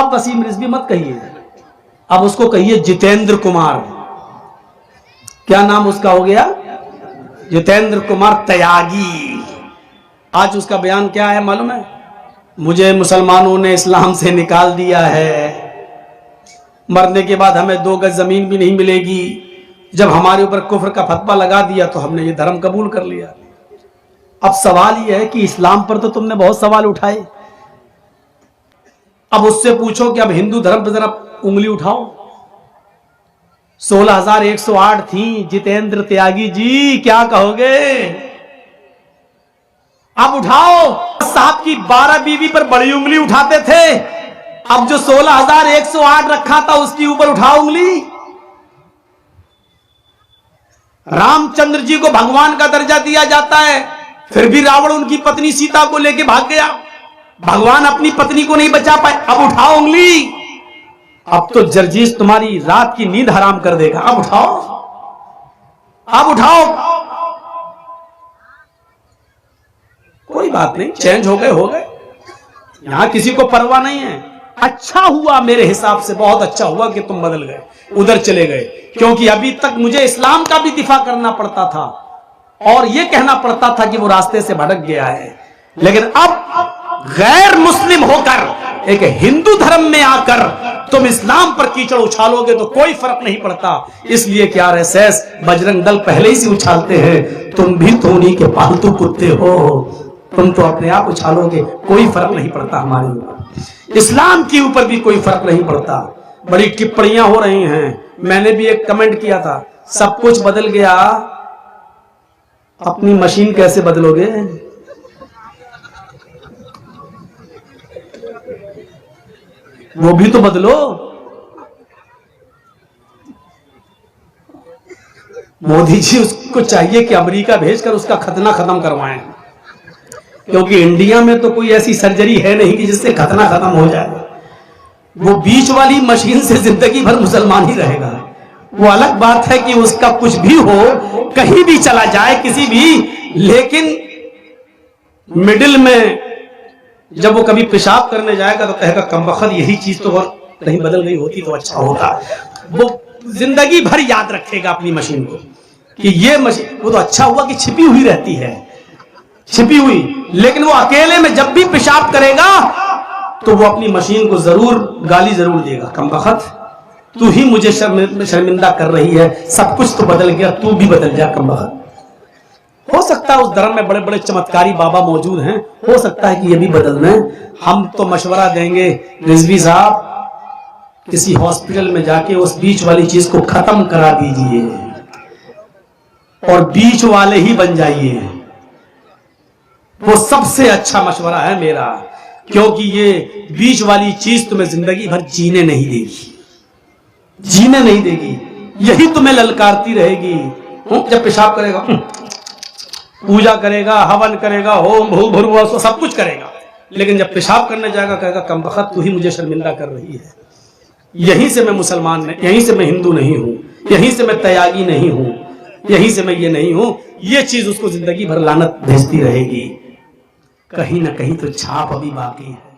अब वसीम रिजवी मत कहिए, अब उसको कहिए जितेंद्र कुमार। क्या नाम उसका हो गया? जितेंद्र कुमार त्यागी। आज उसका बयान क्या है मालूम है? मुझे मुसलमानों ने इस्लाम से निकाल दिया है, मरने के बाद हमें 2 गज जमीन भी नहीं मिलेगी। जब हमारे ऊपर कुफ्र का फतवा लगा दिया तो हमने ये धर्म कबूल कर लिया। अब सवाल यह है कि इस्लाम पर तो तुमने बहुत सवाल उठाए, अब उससे पूछो कि अब हिंदू धर्म पर जरा उंगली उठाओ। 16,108 थी। जितेंद्र त्यागी जी क्या कहोगे? अब उठाओ। साहब की 12 बीवी पर बड़ी उंगली उठाते थे, अब जो 16,108 रखा था उसकी ऊपर उठाओ उंगली। रामचंद्र जी को भगवान का दर्जा दिया जाता है, फिर भी रावण उनकी पत्नी सीता को लेके भाग गया, भगवान अपनी पत्नी को नहीं बचा पाए। अब उठाओ उंगली। अब तो जर्जीस तुम्हारी रात की नींद हराम कर देगा। अब उठाओ, अब उठाओ। कोई बात नहीं, चेंज हो गए, यहां किसी को परवाह नहीं है। अच्छा हुआ मेरे हिसाब से, बहुत अच्छा हुआ कि तुम बदल गए, उधर चले गए, क्योंकि अभी तक मुझे इस्लाम का भी दिफा करना पड़ता था और यह कहना पड़ता था कि वो रास्ते से भटक गया है। लेकिन अब गैर मुस्लिम होकर एक हिंदू धर्म में आकर तुम इस्लाम पर कीचड़ उछालोगे तो कोई फर्क नहीं पड़ता। इसलिए कि आरएसएस बजरंग दल पहले ही से उछालते हैं, तुम भी तो उन्हीं के पालतू कुत्ते हो, तुम तो अपने आप उछालोगे, कोई फर्क नहीं पड़ता हमारे ऊपर, इस्लाम के ऊपर भी कोई फर्क नहीं पड़ता। बड़ी टिप्पणियां हो रही हैं, मैंने भी एक कमेंट किया था, सब कुछ बदल गया, अपनी मशीन कैसे बदलोगे? वो भी तो बदलो। मोदी जी उसको चाहिए कि अमेरिका भेजकर उसका खतना खत्म करवाएं, क्योंकि इंडिया में तो कोई ऐसी सर्जरी है नहीं कि जिससे खतना खत्म हो जाए। वो बीच वाली मशीन से जिंदगी भर मुसलमान ही रहेगा। वो अलग बात है कि उसका कुछ भी हो, कहीं भी चला जाए किसी भी, लेकिन मिडिल में जब वो कभी पेशाब करने जाएगा तो कहेगा कमबख्त यही चीज तो और कहीं बदल गई होती तो अच्छा होता। वो जिंदगी भर याद रखेगा अपनी मशीन को कि ये मशीन, वो तो अच्छा हुआ कि छिपी हुई रहती है, छिपी हुई, लेकिन वो अकेले में जब भी पेशाब करेगा तो वो अपनी मशीन को जरूर गाली जरूर देगा, कमबख्त तू ही मुझे शर्मिंदा कर रही है, सब कुछ तो बदल गया, तू भी बदल जा कमबख्त। हो सकता है उस धर्म में बड़े बड़े चमत्कारी बाबा मौजूद हैं, हो सकता है कि ये भी बदल दें। हम तो मशवरा देंगे रिजवी साहब, किसी हॉस्पिटल में जाके उस बीच वाली चीज को खत्म करा दीजिए और बीच वाले ही बन जाइए। वो सबसे अच्छा मशवरा है मेरा, क्योंकि ये बीच वाली चीज तुम्हें जिंदगी भर जीने नहीं देगी, जीने नहीं देगी, यही तुम्हें ललकारती रहेगी। जब पेशाब करेगा, पूजा करेगा, हवन करेगा, होम भूर्भुवः सब कुछ करेगा, लेकिन जब पेशाब करने जाएगा कहेगा कमबख्त तू ही मुझे शर्मिंदा कर रही है। यहीं से मैं मुसलमान नहीं, यहीं से मैं हिंदू नहीं हूं, यहीं से मैं त्यागी नहीं हूं, यहीं से मैं ये नहीं हूं। ये चीज उसको जिंदगी भर लानत भेजती रहेगी। कहीं ना कहीं तो छाप अभी बाकी है।